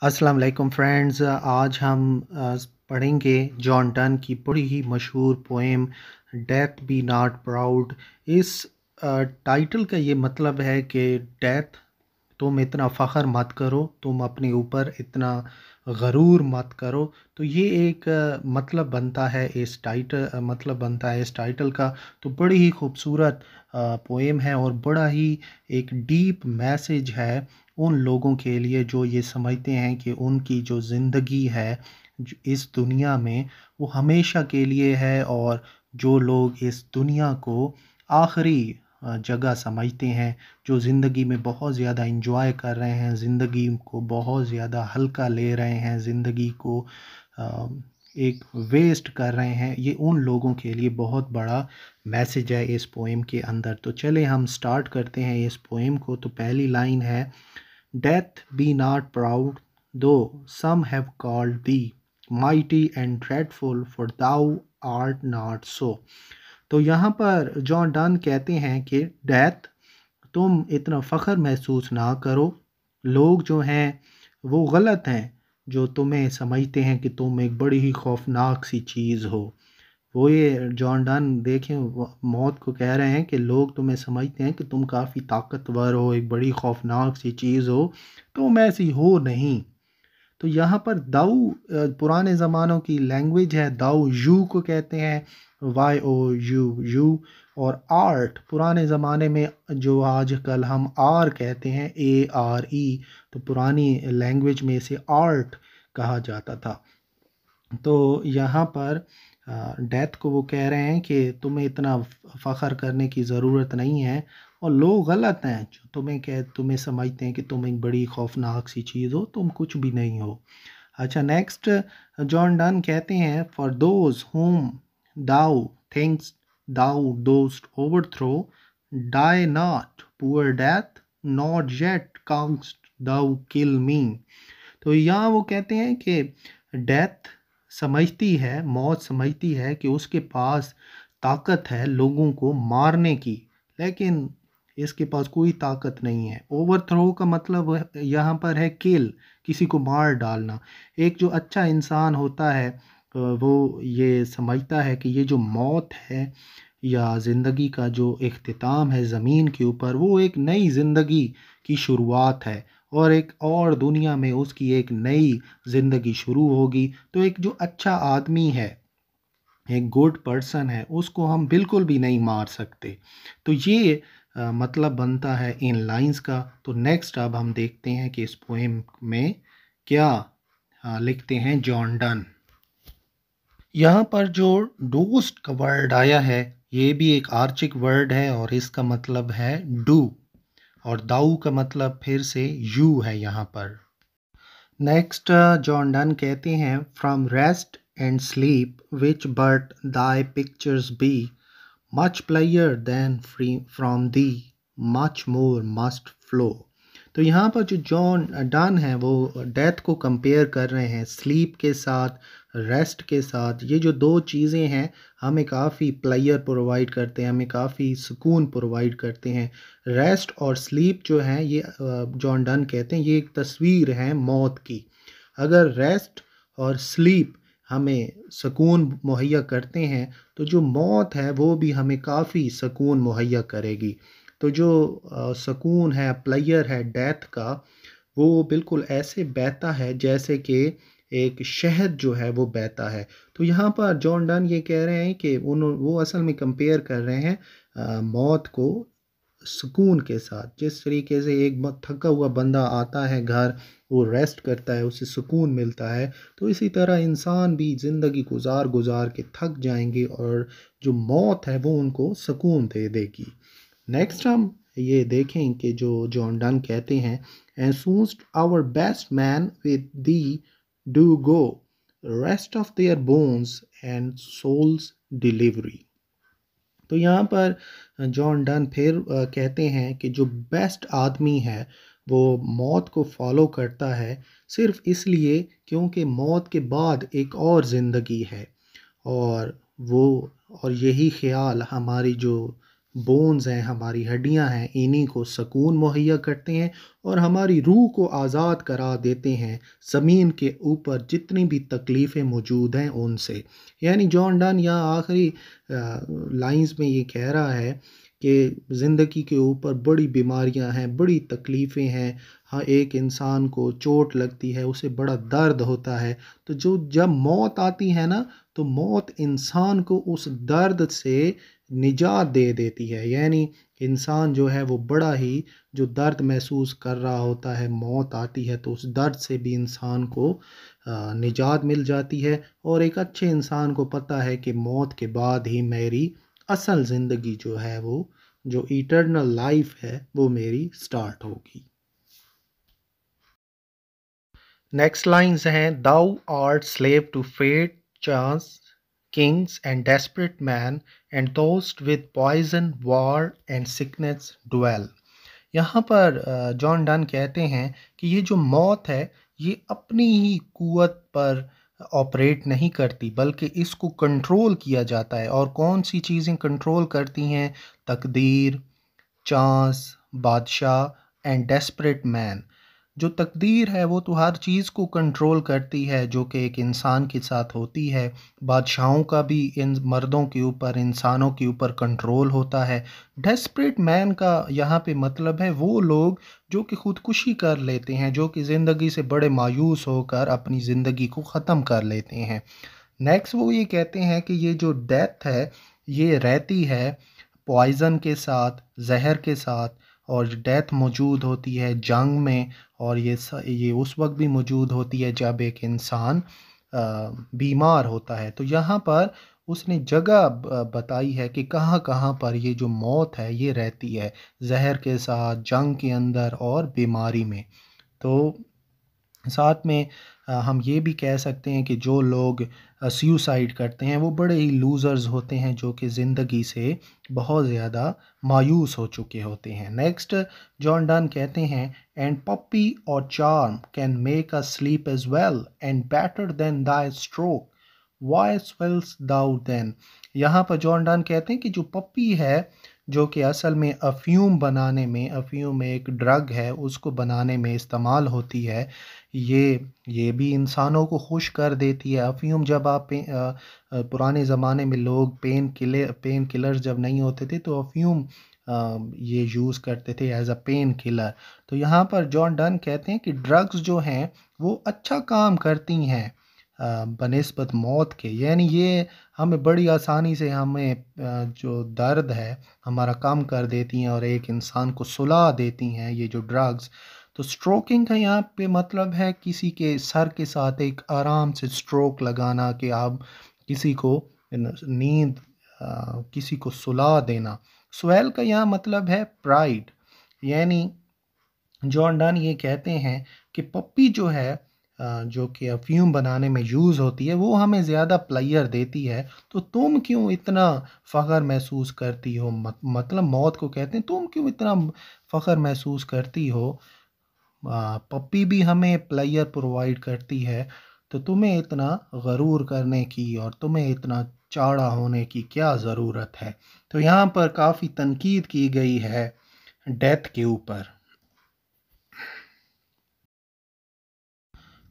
अस्सलाम वालेकुम फ्रेंड्स। आज हम पढ़ेंगे जॉन डन की बड़ी ही मशहूर poem death B not proud. इस टाइटल का ये मतलब है कि डेथ, तुम इतना फ़ख्र मत करो, तुम अपने ऊपर इतना गरूर मत करो। तो ये एक मतलब बनता है इस टाइटल मतलब बनता है इस टाइटल का। तो बड़ी ही खूबसूरत पोएम है और बड़ा ही एक डीप मैसेज है उन लोगों के लिए जो ये समझते हैं कि उनकी जो ज़िंदगी है इस दुनिया में वो हमेशा के लिए है, और जो लोग इस दुनिया को आखिरी जगह समझते हैं, जो ज़िंदगी में बहुत ज़्यादा इंजॉय कर रहे हैं, ज़िंदगी को बहुत ज़्यादा हल्का ले रहे हैं, ज़िंदगी को अ, एक वेस्ट कर रहे हैं, ये उन लोगों के लिए बहुत बड़ा मैसेज है इस पोएम के अंदर। तो चले हम स्टार्ट करते हैं इस पोएम को। तो पहली लाइन है, death B not proud though some have called thee mighty and dreadful for thou art not so. तो यहाँ पर जॉन डन कहते हैं कि डेथ, तुम इतना फ़ख्र महसूस ना करो। लोग जो हैं वो गलत हैं जो तुम्हें समझते हैं कि तुम एक बड़ी ही खौफनाक सी चीज़ हो। वो ये जॉन डन देखें मौत को कह रहे हैं कि लोग तुम्हें समझते हैं कि तुम काफ़ी ताकतवर हो, एक बड़ी खौफनाक सी चीज़ हो, तुम ऐसी हो नहीं। तो यहाँ पर दाऊ पुराने ज़मानों की लैंग्वेज है, दाऊ यू को कहते हैं, वाई ओ यू यू। और आर्ट पुराने ज़माने में, जो आजकल हम आर कहते हैं, ए आर ई, तो पुरानी लैंग्वेज में इसे आर्ट कहा जाता था। तो यहाँ पर डेथ को वो कह रहे हैं कि तुम्हें इतना फ़ख्र करने की ज़रूरत नहीं है, और लोग गलत हैं जो तुम्हें समझते हैं कि तुम एक बड़ी खौफनाक सी चीज़ हो, तुम कुछ भी नहीं हो। अच्छा, नेक्स्ट जॉन डन कहते हैं, for those whom thou think'st thou dost overthrow die not poor death not yet canst thou kill me. तो यहाँ वो कहते हैं कि डेथ समझती है, मौत समझती है कि उसके पास ताकत है लोगों को मारने की, लेकिन इसके पास कोई ताकत नहीं है। ओवरथ्रो का मतलब यहाँ पर है किल, किसी को मार डालना। एक जो अच्छा इंसान होता है वो ये समझता है कि ये जो मौत है या ज़िंदगी का जो इख्तिताम है ज़मीन के ऊपर, वो एक नई ज़िंदगी की शुरुआत है, और एक और दुनिया में उसकी एक नई ज़िंदगी शुरू होगी। तो एक जो अच्छा आदमी है, एक गुड पर्सन है, उसको हम बिल्कुल भी नहीं मार सकते। तो ये मतलब बनता है इन लाइंस का। तो नेक्स्ट अब हम देखते हैं कि इस पोएम में क्या लिखते हैं जॉन डन। यहाँ पर जो डोस्ट का वर्ड आया है, ये भी एक आर्चिक वर्ड है और इसका मतलब है डू, और दाऊ का मतलब फिर से यू है यहाँ पर। नेक्स्ट जॉन डन कहते हैं, from rest and sleep which but thy pictures be much pleasure then free from thee much more must flow. तो यहाँ पर जो जॉन डन है वो डेथ को कंपेयर कर रहे हैं स्लीप के साथ, रेस्ट के साथ। ये जो दो चीज़ें हैं हमें काफ़ी प्लेयर प्रोवाइड करते हैं, हमें काफ़ी सुकून प्रोवाइड करते हैं। रेस्ट और स्लीप जो है ये जॉन डन कहते हैं ये एक तस्वीर है मौत की। अगर रेस्ट और स्लीप हमें सुकून मुहैया करते हैं, तो जो मौत है वो भी हमें काफ़ी सुकून मुहैया करेगी। तो जो सुकून है, प्लेयर है डेथ का, वो बिल्कुल ऐसे बहता है जैसे कि एक शहद जो है वो बहता है। तो यहाँ पर जॉन डन ये कह रहे हैं कि वो असल में कंपेयर कर रहे हैं मौत को सुकून के साथ। जिस तरीके से एक थका हुआ बंदा आता है घर, वो रेस्ट करता है, उसे सुकून मिलता है, तो इसी तरह इंसान भी ज़िंदगी गुजार गुजार के थक जाएंगे, और जो मौत है वो उनको सुकून दे देगी। नेक्स्ट हम ये देखें कि जो जॉन डन कहते हैं, and soonest our best men with thee do go rest of their bones and souls delivery. तो यहाँ पर जॉन डन फिर कहते हैं कि जो बेस्ट आदमी है वो मौत को फॉलो करता है सिर्फ इसलिए क्योंकि मौत के बाद एक और ज़िंदगी है, और वो और यही ख्याल हमारी जो बोन्स हैं, हमारी हड्डियां हैं, इन्हीं को सुकून मुहैया करते हैं और हमारी रूह को आज़ाद करा देते हैं ज़मीन के ऊपर जितनी भी तकलीफ़ें मौजूद हैं उनसे। यानी जॉन डन यहाँ आखिरी लाइंस में ये कह रहा है कि ज़िंदगी के ऊपर बड़ी बीमारियां हैं, बड़ी तकलीफ़ें हैं। हाँ, एक इंसान को चोट लगती है, उसे बड़ा दर्द होता है, तो जो जब मौत आती है ना, तो मौत इंसान को उस दर्द से निजात दे देती है। यानी इंसान जो है वो बड़ा ही जो दर्द महसूस कर रहा होता है, मौत आती है तो उस दर्द से भी इंसान को निजात मिल जाती है और एक अच्छे इंसान को पता है कि मौत के बाद ही मेरी असल ज़िंदगी जो है वो जो इटर्नल लाइफ है वो मेरी स्टार्ट होगी। नेक्स्ट लाइन्स हैं, thou art slave to fate, chance, kings and desperate men and those with poison, war and sickness dwell। यहाँ पर जॉन डन कहते हैं कि ये जो मौत है ये अपनी ही कुवत पर ऑपरेट नहीं करती बल्कि इसको कंट्रोल किया जाता है। और कौन सी चीज़ें कंट्रोल करती हैं? तकदीर, चांस, बादशाह एंड डेस्परेट मैन। जो तकदीर है वो तो हर चीज़ को कंट्रोल करती है जो कि एक इंसान के साथ होती है। बादशाहों का भी इन मर्दों के ऊपर, इंसानों के ऊपर कंट्रोल होता है। डेस्परेट मैन का यहाँ पे मतलब है वो लोग जो कि ख़ुदकुशी कर लेते हैं, जो कि ज़िंदगी से बड़े मायूस होकर अपनी ज़िंदगी को ख़त्म कर लेते हैं। नेक्स्ट वो ये कहते हैं कि ये जो डेथ है ये रहती है पॉइज़न के साथ, जहर के साथ, और डेथ मौजूद होती है जंग में। और ये उस वक्त भी मौजूद होती है जब एक इंसान बीमार होता है। तो यहाँ पर उसने जगह बताई है कि कहाँ कहाँ पर ये जो मौत है ये रहती है, जहर के साथ, जंग के अंदर और बीमारी में। तो साथ में हम ये भी कह सकते हैं कि जो लोग सुसाइड करते हैं वो बड़े ही लूज़र्स होते हैं जो कि ज़िंदगी से बहुत ज़्यादा मायूस हो चुके होते हैं। नेक्स्ट जॉन डन कहते हैं, एंड पप्पी और charm can make us sleep as well and better than thy stroke, why swells thou then. यहाँ पर जॉन डन कहते हैं कि जो पप्पी है जो कि असल में अफ़्यूम बनाने में, अफ़्यूम एक ड्रग है उसको बनाने में इस्तेमाल होती है, ये भी इंसानों को खुश कर देती है। अफ़्यूम जब आप पुराने ज़माने में लोग पेन किलर्स जब नहीं होते थे तो अफ़्यूम ये यूज़ करते थे एज अ पेन किलर। तो यहाँ पर जॉन डन कहते हैं कि ड्रग्स जो हैं वो अच्छा काम करती हैं बनिस्बत मौत के। यानी ये हमें बड़ी आसानी से हमें जो दर्द है हमारा कम कर देती हैं और एक इंसान को सुला देती हैं ये जो ड्रग्स। तो स्ट्रोकिंग का यहाँ पे मतलब है किसी के सर के साथ एक आराम से स्ट्रोक लगाना, कि आप किसी को नींद किसी को सुला देना। स्वेल का यहाँ मतलब है प्राइड। यानी जॉन डन ये कहते हैं कि पप्पी जो है जो कि अफ़्यूम बनाने में यूज़ होती है वो हमें ज़्यादा प्लेयर देती है। तो तुम क्यों इतना फ़ख्र महसूस करती हो? मतलब मौत को कहते हैं तुम क्यों इतना फ़ख्र महसूस करती हो? पप्पी भी हमें प्लेयर प्रोवाइड करती है, तो तुम्हें इतना गरूर करने की और तुम्हें इतना चाड़ा होने की क्या ज़रूरत है? तो यहाँ पर काफ़ी तनकीद की गई है डेथ के ऊपर।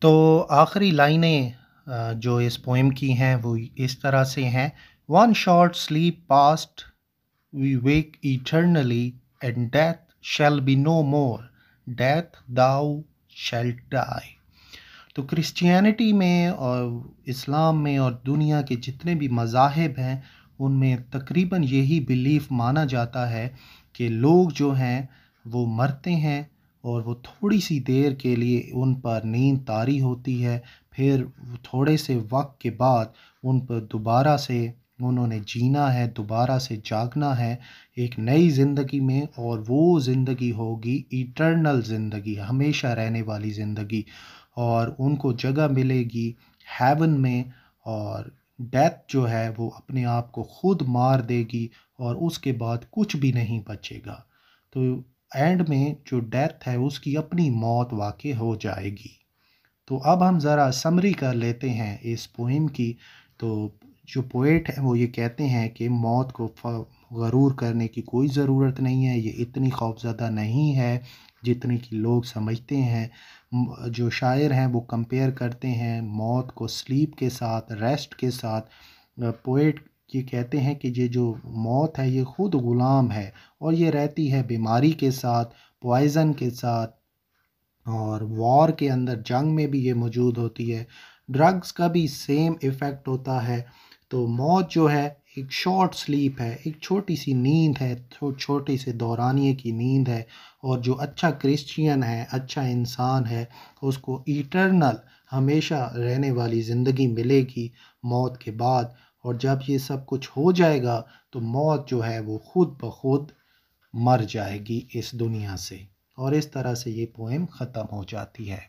तो आखिरी लाइनें जो इस पोएम की हैं वो इस तरह से हैं, one short sleep past we wake eternally and death shall be no more, death thou shall die. तो क्रिश्चियनिटी में और इस्लाम में और दुनिया के जितने भी मज़ाहिब हैं उनमें तकरीबन यही बिलीफ माना जाता है कि लोग जो हैं वो मरते हैं और वो थोड़ी सी देर के लिए उन पर नींद तारी होती है, फिर थोड़े से वक्त के बाद उन पर दोबारा से उन्होंने जीना है, दोबारा से जागना है एक नई ज़िंदगी में, और वो ज़िंदगी होगी इटर्नल ज़िंदगी, हमेशा रहने वाली ज़िंदगी। और उनको जगह मिलेगी हेवन में, और डेथ जो है वो अपने आप को खुद मार देगी और उसके बाद कुछ भी नहीं बचेगा। तो एंड में जो डेथ है उसकी अपनी मौत वाक़ई हो जाएगी। तो अब हम ज़रा समरी कर लेते हैं इस पोएम की। तो जो पोएट है वो ये कहते हैं कि गरूर करने की कोई ज़रूरत नहीं है, ये इतनी खौफज़दा नहीं है जितनी कि लोग समझते हैं। जो शायर हैं वो कंपेयर करते हैं मौत को स्लीप के साथ, रेस्ट के साथ। पोएट ये कहते हैं कि ये जो मौत है ये ख़ुद ग़ुलाम है और ये रहती है बीमारी के साथ, पॉइज़न के साथ, और वॉर के अंदर जंग में भी ये मौजूद होती है। ड्रग्स का भी सेम इफ़ेक्ट होता है। तो मौत जो है एक शॉर्ट स्लीप है, एक छोटी सी नींद है, छोटे से दौरानिए की नींद है। और जो अच्छा क्रिश्चियन है, अच्छा इंसान है, उसको इटर्नल हमेशा रहने वाली ज़िंदगी मिलेगी मौत के बाद। और जब ये सब कुछ हो जाएगा तो मौत जो है वो खुद ब खुद मर जाएगी इस दुनिया से। और इस तरह से ये पोएम ख़त्म हो जाती है।